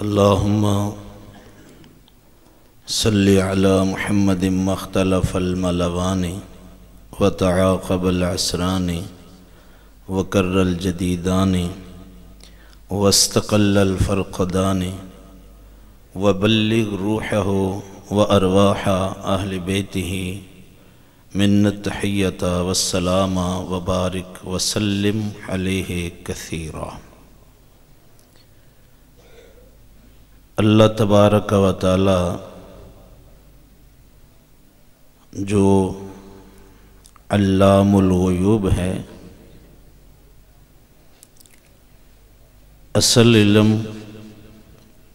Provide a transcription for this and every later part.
اللہم صلی علی محمد مختلف الملوان وتعاقب العسران وکر الجدیدان واستقل الفرقدان وبلغ روحہ وارواح اہل بیتہ من التحیۃ والسلام وبارک وسلم علیہ کثیرا۔ اللہ تبارک و تعالی جو علام الغیوب ہے، اصل علم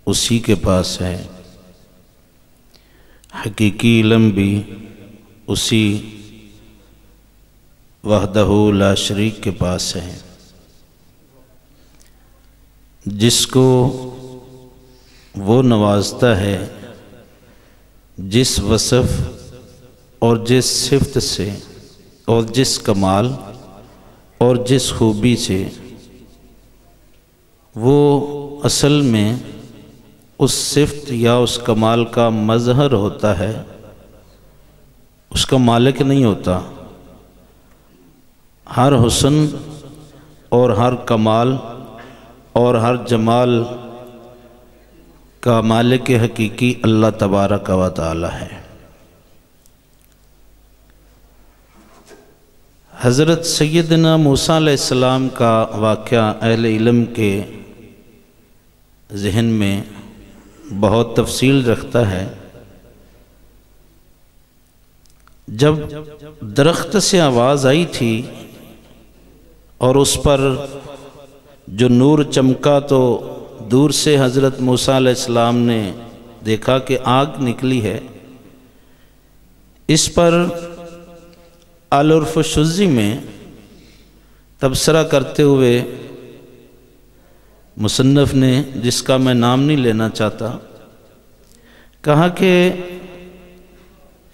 اسی کے پاس ہے، حقیقی علم بھی اسی وحدہ لا شریک کے پاس ہے، جس کو وہ نوازتا ہے جس وصف اور جس صفت سے اور جس کمال اور جس خوبی سے، وہ اصل میں اس صفت یا اس کمال کا مظہر ہوتا ہے، اس کا مالک نہیں ہوتا۔ ہر حسن اور ہر کمال اور ہر جمال کا مالک حقیقی اللہ تبارک و تعالی ہے۔ حضرت سیدنا موسیٰ علیہ السلام کا واقعہ اہل علم کے ذہن میں بہت تفصیل رکھتا ہے۔ جب درخت سے آواز آئی تھی اور اس پر جو نور چمکا تو دور سے حضرت موسیٰ علیہ السلام نے دیکھا کہ آگ نکلی ہے۔ اس پر العرف الشذی میں تبصرہ کرتے ہوئے مصنف نے، جس کا میں نام نہیں لینا چاہتا، کہا کہ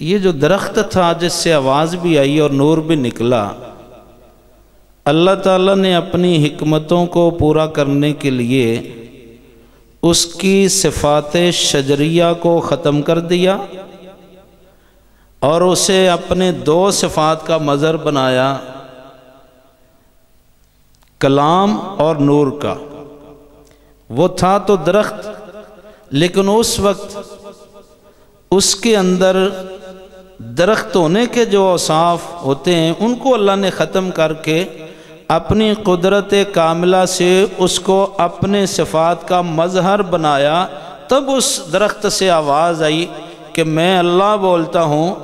یہ جو درخت تھا جس سے آواز بھی آئی اور نور بھی نکلا، اللہ تعالیٰ نے اپنی حکمتوں کو پورا کرنے کے لیے اس کی صفات شجریہ کو ختم کر دیا اور اسے اپنے دو صفات کا مظہر بنایا، کلام اور نور کا۔ وہ تھا تو درخت، لیکن اس وقت اس کے اندر درخت ہونے کے جو اوصاف ہوتے ہیں ان کو اللہ نے ختم کر کے اپنی قدرت کاملہ سے اس کو اپنے صفات کا مظہر بنایا۔ تب اس درخت سے آواز آئی کہ میں اللہ بولتا ہوں،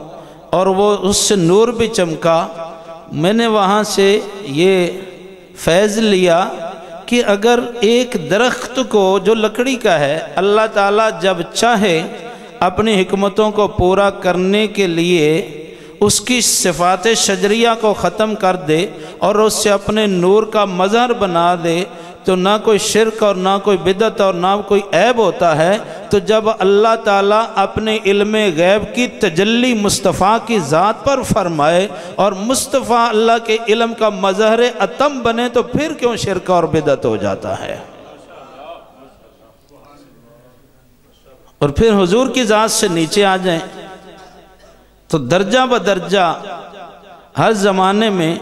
اور وہ اس سے نور بھی چمکا۔ میں نے وہاں سے یہ فیض لیا کہ اگر ایک درخت کو جو لکڑی کا ہے، اللہ تعالیٰ جب چاہے اپنی حکمتوں کو پورا کرنے کے لیے اس کی صفات شجریہ کو ختم کر دے اور اس سے اپنے نور کا مظہر بنا دے، تو نہ کوئی شرک اور نہ کوئی بدعت اور نہ کوئی عیب ہوتا ہے۔ تو جب اللہ تعالیٰ اپنے علم غیب کی تجلی مصطفیٰ کی ذات پر فرمائے اور مصطفیٰ اللہ کے علم کا مظہر اتم بنے، تو پھر کیوں شرک اور بدعت ہو جاتا ہے؟ اور پھر حضور کی ذات سے نیچے آ جائیں تو درجہ بدرجہ ہر زمانے میں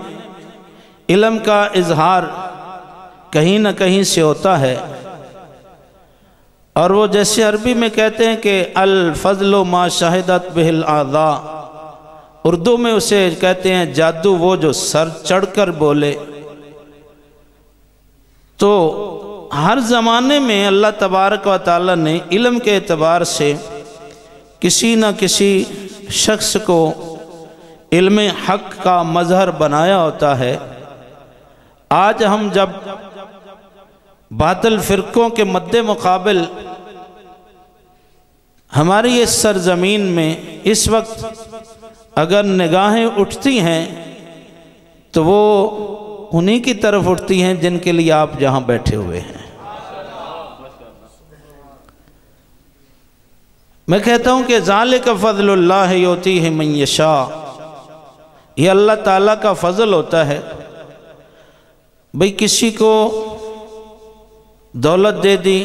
علم کا اظہار کہیں نہ کہیں سے ہوتا ہے، اور وہ جیسے عربی میں کہتے ہیں کہ الفضل ما شہدت بہ الاعضاء، اردو میں اسے کہتے ہیں جادو وہ جو سر چڑھ کر بولے۔ تو ہر زمانے میں اللہ تبارک و تعالی نے علم کے اعتبار سے کسی نہ کسی شخص کو علم حق کا مظہر بنایا ہوتا ہے۔ آج ہم جب باطل فرقوں کے مد مقابل ہماری اس سرزمین میں اس وقت اگر نگاہیں اٹھتی ہیں تو وہ انہی کی طرف اٹھتی ہیں جن کے لیے آپ جہاں بیٹھے ہوئے ہیں۔ میں کہتا ہوں کہ ذالک فضل اللہ یؤتیہ من یشاء، یہ اللہ تعالیٰ کا فضل ہوتا ہے۔ بھئی کسی کو دولت دے دی،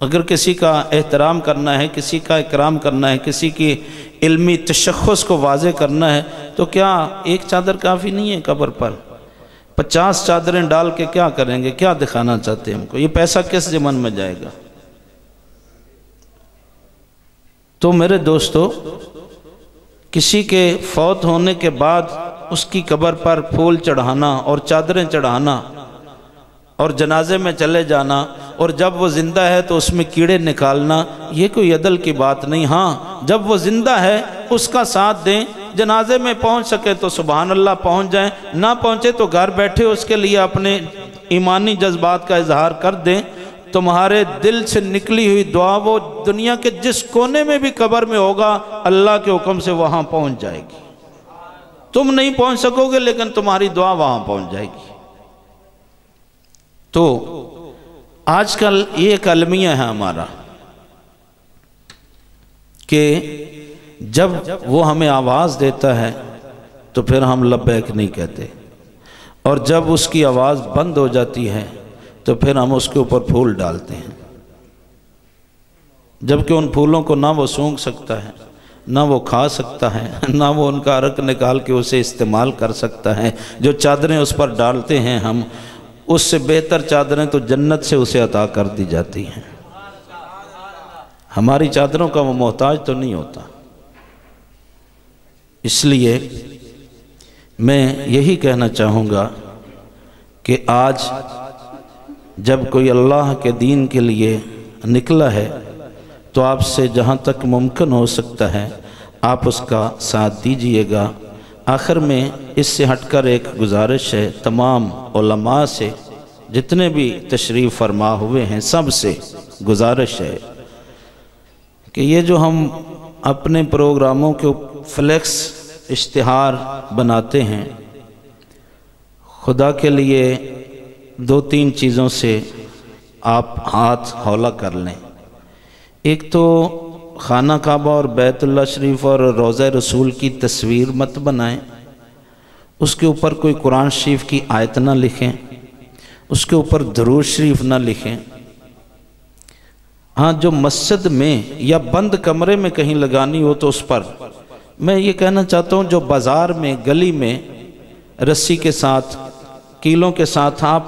اگر کسی کا احترام کرنا ہے، کسی کا اکرام کرنا ہے، کسی کی علمی تشخص کو واضح کرنا ہے، تو کیا ایک چادر کافی نہیں ہے قبر پر؟ 50 چادریں ڈال کے کیا کریں گے؟ کیا دکھانا چاہتے ہیں ہم کو؟ یہ پیسہ کس ضمن میں جائے گا؟ تو میرے دوستو، کسی کے فوت ہونے کے بعد اس کی قبر پر پھول چڑھانا اور چادریں چڑھانا اور جنازے میں چلے جانا، اور جب وہ زندہ ہے تو اس میں کیڑے نکالنا، یہ کوئی عدل کی بات نہیں۔ ہاں، جب وہ زندہ ہے اس کا ساتھ دیں، جنازے میں پہنچ سکے تو سبحان اللہ پہنچ جائیں، نہ پہنچے تو گھر بیٹھے اس کے لیے اپنے ایمانی جذبات کا اظہار کر دیں۔ تمہارے دل سے نکلی ہوئی دعا وہ دنیا کے جس کونے میں بھی قبر میں ہوگا، اللہ کے حکم سے وہاں پہنچ جائے گی۔ تم نہیں پہنچ سکو گے لیکن تمہاری دعا وہاں پہنچ جائے گی۔ تو آج کل یہ ایک المیہ ہے ہمارا کہ جب وہ ہمیں آواز دیتا ہے تو پھر ہم لبیک نہیں کہتے، اور جب اس کی آواز بند ہو جاتی ہے تو پھر ہم اس کے اوپر پھول ڈالتے ہیں، جبکہ ان پھولوں کو نہ وہ سونگھ سکتا ہے، نہ وہ کھا سکتا ہے، نہ وہ ان کا عرق نکال کے اسے استعمال کر سکتا ہے۔ جو چادریں اس پر ڈالتے ہیں ہم، اس سے بہتر چادریں تو جنت سے اسے عطا کر دی جاتی ہیں۔ ہماری چادروں کا وہ محتاج تو نہیں ہوتا۔ اس لیے میں یہی کہنا چاہوں گا کہ آج جب کوئی اللہ کے دین کے لیے نکلا ہے تو آپ سے جہاں تک ممکن ہو سکتا ہے آپ اس کا ساتھ دیجئے گا۔ آخر میں اس سے ہٹ کر ایک گزارش ہے تمام علماء سے، جتنے بھی تشریف فرما ہوئے ہیں سب سے گزارش ہے کہ یہ جو ہم اپنے پروگراموں کے فلیکس اشتہار بناتے ہیں، خدا کے لیے 2-3 چیزوں سے آپ ہاتھ ہولا کر لیں۔ ایک تو خانہ کعبہ اور بیت اللہ شریف اور روضہ رسول کی تصویر مت بنائیں، اس کے اوپر کوئی قرآن شریف کی آیت نہ لکھیں، اس کے اوپر درود شریف نہ لکھیں۔ ہاں، جو مسجد میں یا بند کمرے میں کہیں لگانی ہو تو اس پر میں یہ کہنا چاہتا ہوں، جو بازار میں گلی میں رسی کے ساتھ کیلوں کے ساتھ آپ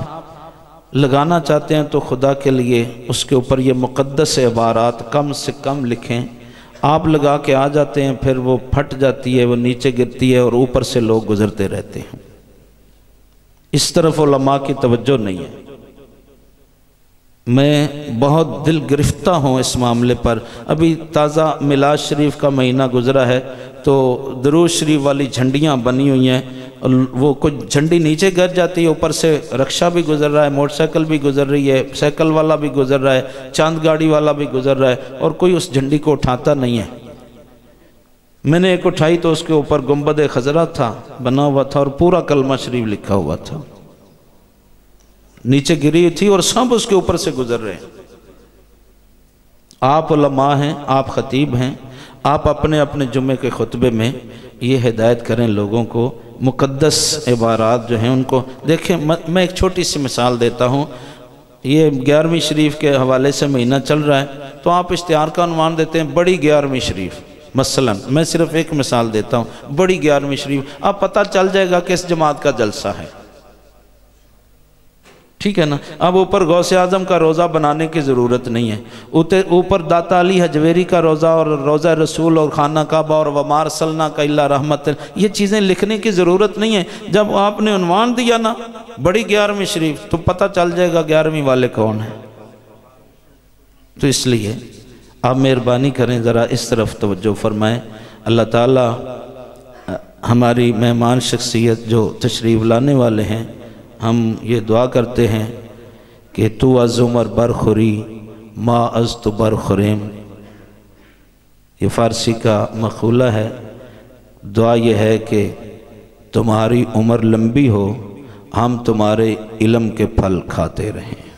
لگانا چاہتے ہیں تو خدا کے لیے اس کے اوپر یہ مقدس عبارات کم سے کم لکھیں۔ آپ لگا کے آ جاتے ہیں، پھر وہ پھٹ جاتی ہے، وہ نیچے گرتی ہے اور اوپر سے لوگ گزرتے رہتے ہیں۔ اس طرف علماء کی توجہ نہیں ہے۔ میں بہت دل گرفتہ ہوں اس معاملے پر۔ ابھی تازہ میلاد شریف کا مہینہ گزرا ہے تو درود شریف والی جھنڈیاں بنی ہوئی ہیں، وہ کچھ جھنڈی نیچے گر جاتی ہے، اوپر سے رکشہ بھی گزر رہا ہے، موٹر سائیکل بھی گزر رہی ہے، سائیکل والا بھی گزر رہا ہے، چاند گاڑی والا بھی گزر رہا ہے، اور کوئی اس جھنڈی کو اٹھاتا نہیں ہے۔ میں نے ایک اٹھائی تو اس کے اوپر گنبد خضرا تھا بنا ہوا تھا اور پورا کلمہ شریف لکھا ہوا تھا، نیچے گری تھی اور سب اس کے اوپر سے گزر رہے ہیں۔ آپ علماء ہیں، آپ خطیب ہیں، آپ اپنے اپنے جمعے کے خطبے میں یہ ہدایت کریں لوگوں کو، مقدس عبارات جو ہیں ان کو دیکھیں۔ میں ایک چھوٹی سی مثال دیتا ہوں۔ یہ 11ویں شریف کے حوالے سے مہینہ چل رہا ہے تو آپ اشتہار کا عنوان دیتے ہیں بڑی 11ویں شریف، مثلا میں صرف ایک مثال دیتا ہوں، بڑی 11ویں شریف، اب پتہ چل جائے گا کہ اس جماعت کا جلسہ ہے، ٹھیک ہے نا۔ اب اوپر غوث اعظم کا روزہ بنانے کی ضرورت نہیں ہے، اوپر داتا علی حجویری کا روزہ اور روزہ رسول اور خانہ کعبہ اور وما ارسلناک الا رحمت، یہ چیزیں لکھنے کی ضرورت نہیں ہے۔ جب آپ نے عنوان دیا نا بڑی 11ویں شریف تو پتہ چل جائے گا 11ویں والے کون ہیں۔ تو اس لیے آپ مہربانی کریں، ذرا اس طرف توجہ فرمائیں۔ اللہ تعالیٰ ہماری مہمان شخصیت جو تشریف لانے والے ہیں، ہم یہ دعا کرتے ہیں کہ تو از عمر برخوری ما از تو برخوریم، یہ فارسی کا مقولہ ہے۔ دعا یہ ہے کہ تمہاری عمر لمبی ہو، ہم تمہارے علم کے پھل کھاتے رہیں۔